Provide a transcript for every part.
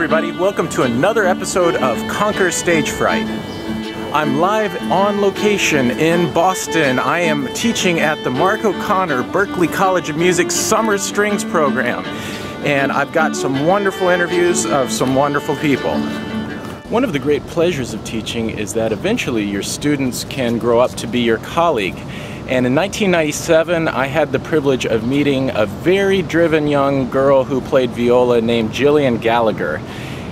everybody, welcome to another episode of Conquer Stage Fright. I'm live on location in Boston. I am teaching at the Mark O'Connor Berklee College of Music Summer Strings program, and I've got some wonderful interviews of some wonderful people. One of the great pleasures of teaching is that eventually your students can grow up to be your colleague. And in 1997, I had the privilege of meeting a very driven young girl who played viola named Gillian Gallagher.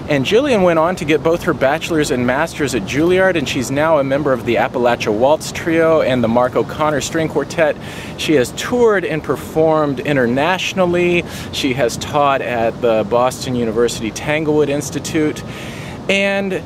And Gillian went on to get both her bachelor's and master's at Juilliard, and she's now a member of the Appalachia Waltz Trio and the Mark O'Connor String Quartet. She has toured and performed internationally. She has taught at the Boston University Tanglewood Institute. And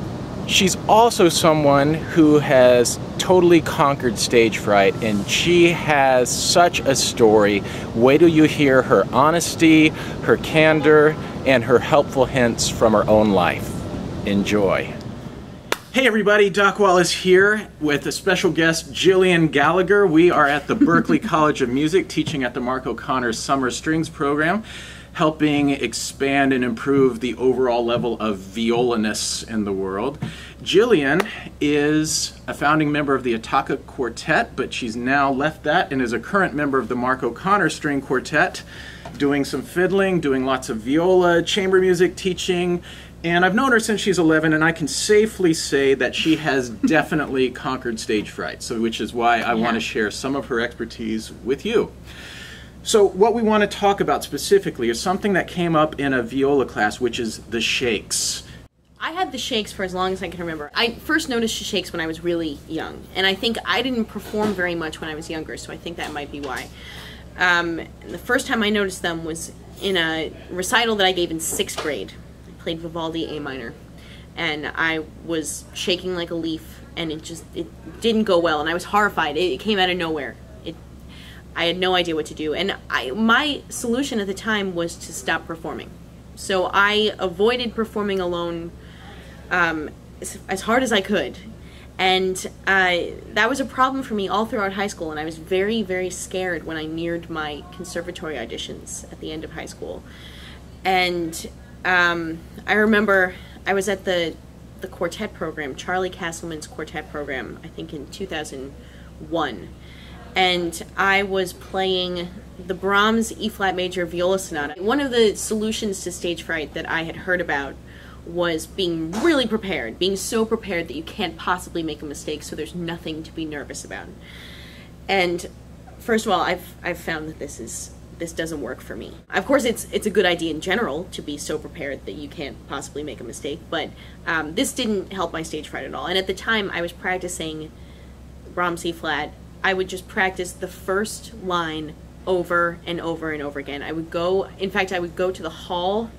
she's also someone who has totally conquered stage fright, and she has such a story. Wait till you hear her honesty, her candor, and her helpful hints from her own life. Enjoy. Hey everybody, Doc Wallace here with a special guest, Gillian Gallagher. We are at the Berklee College of Music, teaching at the Mark O'Connor Summer Strings program, helping expand and improve the overall level of violiness in the world. Gillian is a founding member of the Attacca Quartet, but she's now left that and is a current member of the Mark O'Connor String Quartet, doing some fiddling, doing lots of viola, chamber music teaching, and I've known her since she's 11, and I can safely say that she has definitely conquered stage fright, so which is why I want to share some of her expertise with you. So what we want to talk about specifically is something that came up in a viola class, which is the shakes. I had the shakes for as long as I can remember. I first noticed the shakes when I was really young, and I think I didn't perform very much when I was younger, so I think that might be why. The first time I noticed them was in a recital that I gave in 6th grade. I played Vivaldi A minor, and I was shaking like a leaf, and it didn't go well, and I was horrified. It came out of nowhere. I had no idea what to do, and my solution at the time was to stop performing. So I avoided performing alone as hard as I could, and that was a problem for me all throughout high school, and I was very, very scared when I neared my conservatory auditions at the end of high school. And I remember I was at the quartet program, Charlie Castleman's quartet program, I think in 2001. And I was playing the Brahms E-flat major viola sonata. One of the solutions to stage fright that I had heard about was being really prepared, being so prepared that you can't possibly make a mistake, so there's nothing to be nervous about. And first of all, I've found that this doesn't work for me. Of course, it's a good idea in general to be so prepared that you can't possibly make a mistake, but this didn't help my stage fright at all. And at the time, I was practicing Brahms E-flat. I would just practice the first line over and over and over again. I would go to the hall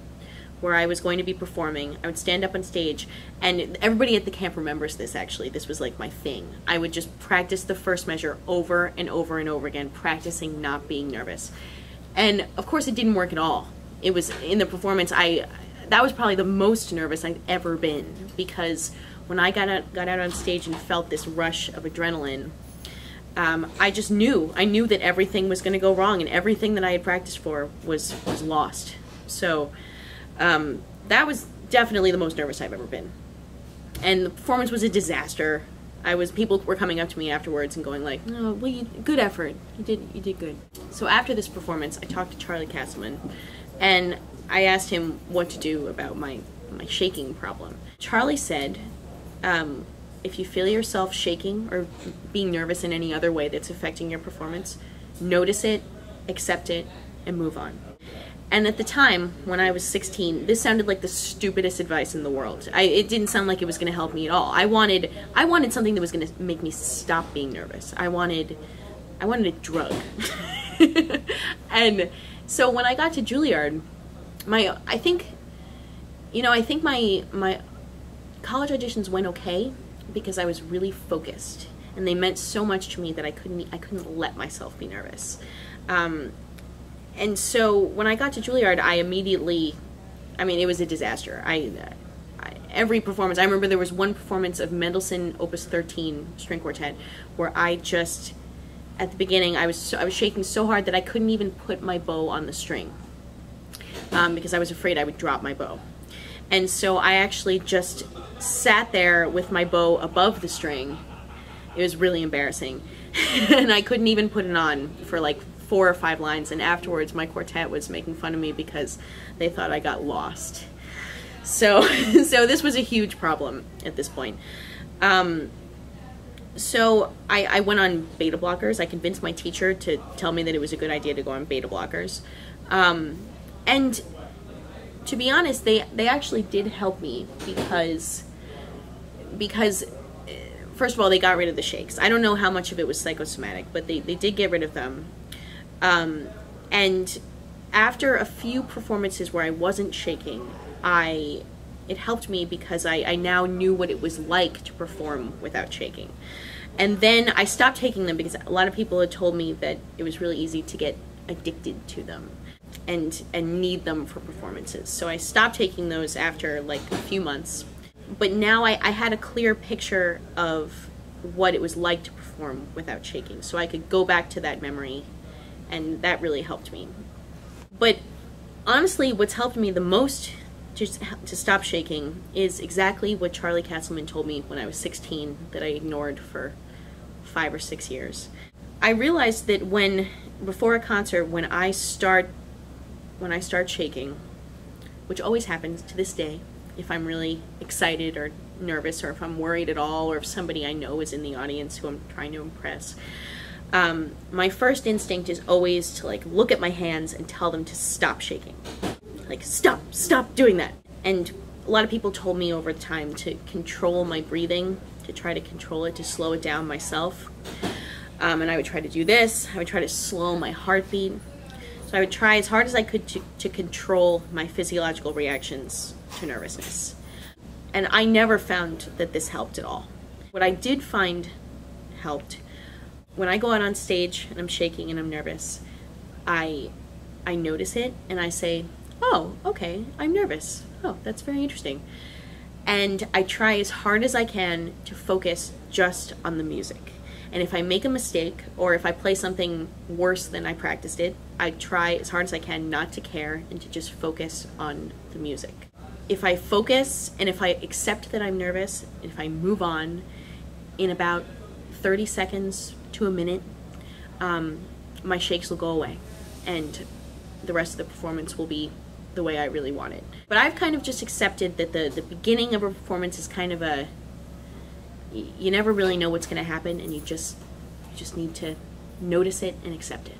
where I was going to be performing. I would stand up on stage, and everybody at the camp remembers this actually. This was like my thing. I would just practice the first measure over and over and over again, practicing not being nervous. And of course it didn't work at all. It was in the performance, that was probably the most nervous I've ever been, because when I got out on stage and felt this rush of adrenaline, I just knew. I knew that everything was going to go wrong, and everything that I had practiced for was lost. So that was definitely the most nervous I've ever been. And the performance was a disaster. People were coming up to me afterwards and going like, "Oh, well, good effort. You did good." So after this performance, I talked to Charlie Castleman, and I asked him what to do about my shaking problem. Charlie said, if you feel yourself shaking or being nervous in any other way that's affecting your performance, notice it, accept it, and move on. And at the time, when I was 16, this sounded like the stupidest advice in the world. It didn't sound like it was going to help me at all. I wanted something that was going to make me stop being nervous. I wanted a drug. And so when I got to Juilliard, I think my college auditions went okay, because I was really focused, and they meant so much to me that I couldn't let myself be nervous. And so when I got to Juilliard, it was a disaster. Every performance, I remember there was one performance of Mendelssohn Opus 13 String Quartet where at the beginning, I was shaking so hard that I couldn't even put my bow on the string because I was afraid I would drop my bow. And so I actually just sat there with my bow above the string. It was really embarrassing. And I couldn't even put it on for like 4 or 5 lines, and afterwards my quartet was making fun of me because they thought I got lost. So this was a huge problem at this point. So I went on beta blockers. I convinced my teacher to tell me that it was a good idea to go on beta blockers. And to be honest, they actually did help me because first of all, they got rid of the shakes. I don't know how much of it was psychosomatic, but they did get rid of them. And after a few performances where I wasn't shaking, it helped me because I now knew what it was like to perform without shaking. And then I stopped taking them because a lot of people had told me that it was really easy to get addicted to them and need them for performances. So I stopped taking those after like a few months. But now I had a clear picture of what it was like to perform without shaking. So I could go back to that memory, and that really helped me. But honestly, what's helped me the most to stop shaking is exactly what Charlie Castleman told me when I was 16 that I ignored for 5 or 6 years. I realized that before a concert, when I start shaking, which always happens to this day, if I'm really excited or nervous, or if I'm worried at all, or if somebody I know is in the audience who I'm trying to impress, my first instinct is always to like look at my hands and tell them to stop shaking. Like, stop doing that. And a lot of people told me over time to control my breathing, to try to control it, to slow it down myself. And I would try to do this. I would try to slow my heartbeat. So I would try as hard as I could to control my physiological reactions to nervousness. And I never found that this helped at all. What I did find helped, when I go out on stage and I'm shaking and I'm nervous, I notice it and I say, oh, okay, I'm nervous. Oh, that's very interesting. And I try as hard as I can to focus just on the music. And if I make a mistake, or if I play something worse than I practiced it, I try as hard as I can not to care and to just focus on the music. If I focus and if I accept that I'm nervous, if I move on, in about 30 seconds to a minute, my shakes will go away. And the rest of the performance will be the way I really want it. But I've kind of just accepted that the beginning of a performance is kind of you never really know what's going to happen, and you just need to notice it and accept it.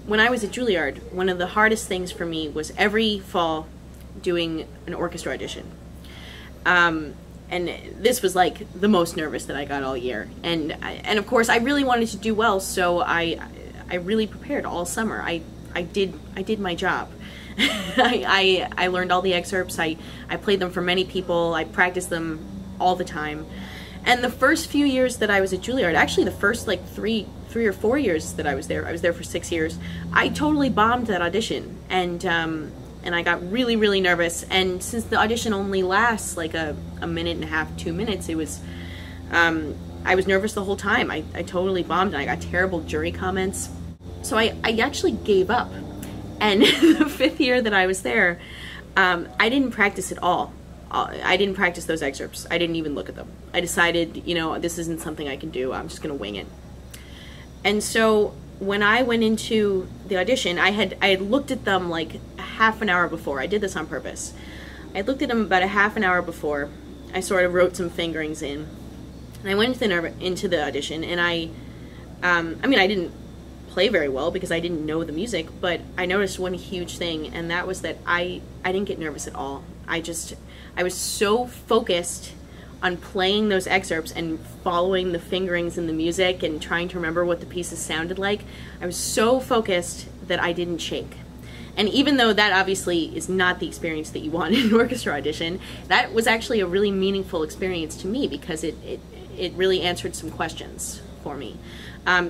When I was at Juilliard, one of the hardest things for me was every fall doing an orchestra audition. And this was like the most nervous that I got all year. And of course I really wanted to do well, so I really prepared all summer. I did my job. I learned all the excerpts. I played them for many people. I practiced them all the time. And the first few years that I was at Juilliard, actually the first like three or 4 years that I was there for 6 years, I totally bombed that audition. And I got really, really nervous. And since the audition only lasts like a minute and a half, 2 minutes, it was, I was nervous the whole time. I totally bombed, and I got terrible jury comments. So I actually gave up. And the 5th year that I was there, I didn't practice at all. I didn't practice those excerpts. I didn't even look at them. I decided, you know, this isn't something I can do. I'm just going to wing it. And so when I went into the audition, I had looked at them like a half an hour before. I did this on purpose. I looked at them about a half an hour before. I sort of wrote some fingerings in. And I went into the audition, and I mean, I didn't play very well because I didn't know the music, but I noticed one huge thing, and that was that I didn't get nervous at all. I was so focused on playing those excerpts and following the fingerings in the music and trying to remember what the pieces sounded like. I was so focused that I didn't shake. And even though that obviously is not the experience that you want in an orchestra audition, that was actually a really meaningful experience to me because it really answered some questions for me.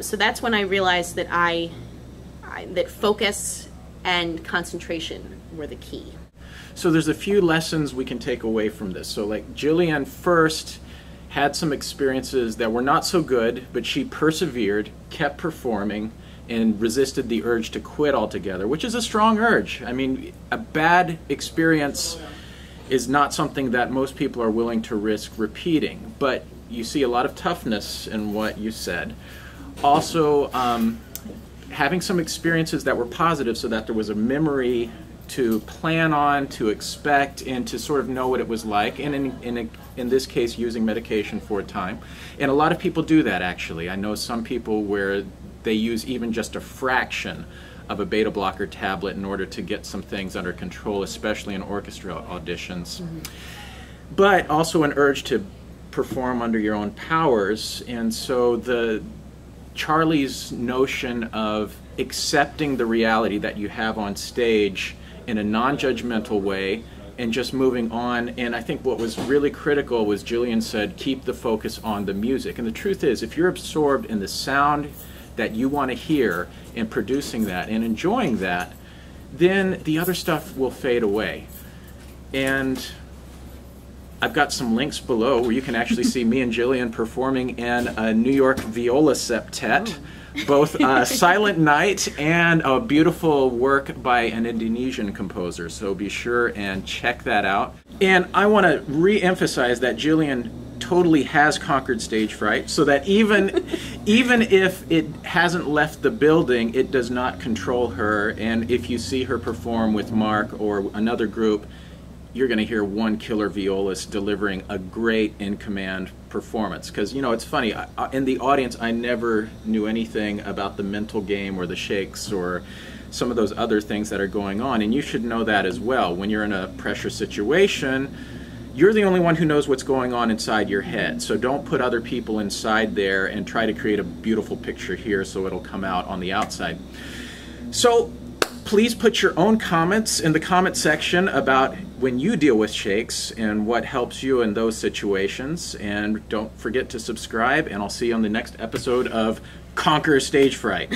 So that's when I realized that that focus and concentration were the key. So there's a few lessons we can take away from this. So like Gillian first had some experiences that were not so good, but she persevered, kept performing, and resisted the urge to quit altogether, which is a strong urge. I mean, a bad experience is not something that most people are willing to risk repeating, but you see a lot of toughness in what you said. Also, having some experiences that were positive so that there was a memory to plan on, to expect, and to sort of know what it was like, and in this case using medication for a time. And a lot of people do that, actually. I know some people where they use even just a fraction of a beta blocker tablet in order to get some things under control, especially in orchestra auditions. But also an urge to perform under your own powers. And so Charlie's notion of accepting the reality that you have on stage in a non-judgmental way and just moving on. And I think what was really critical was Gillian said, keep the focus on the music. And the truth is, if you're absorbed in the sound that you want to hear and producing that and enjoying that, then the other stuff will fade away. And I've got some links below where you can actually see me and Gillian performing in a New York viola septet, both Silent Night and a beautiful work by an Indonesian composer. So be sure and check that out. And I want to re-emphasize that Gillian totally has conquered stage fright, so that even if it hasn't left the building, it does not control her. And if you see her perform with Mark or another group, you're going to hear one killer violist delivering a great in-command performance. Because, you know, it's funny, in the audience I never knew anything about the mental game or the shakes or some of those other things that are going on, and you should know that as well. When you're in a pressure situation, you're the only one who knows what's going on inside your head. So don't put other people inside there and try to create a beautiful picture here so it'll come out on the outside. So please put your own comments in the comment section about when you deal with shakes and what helps you in those situations. And don't forget to subscribe, and I'll see you on the next episode of Conquer Stage Fright.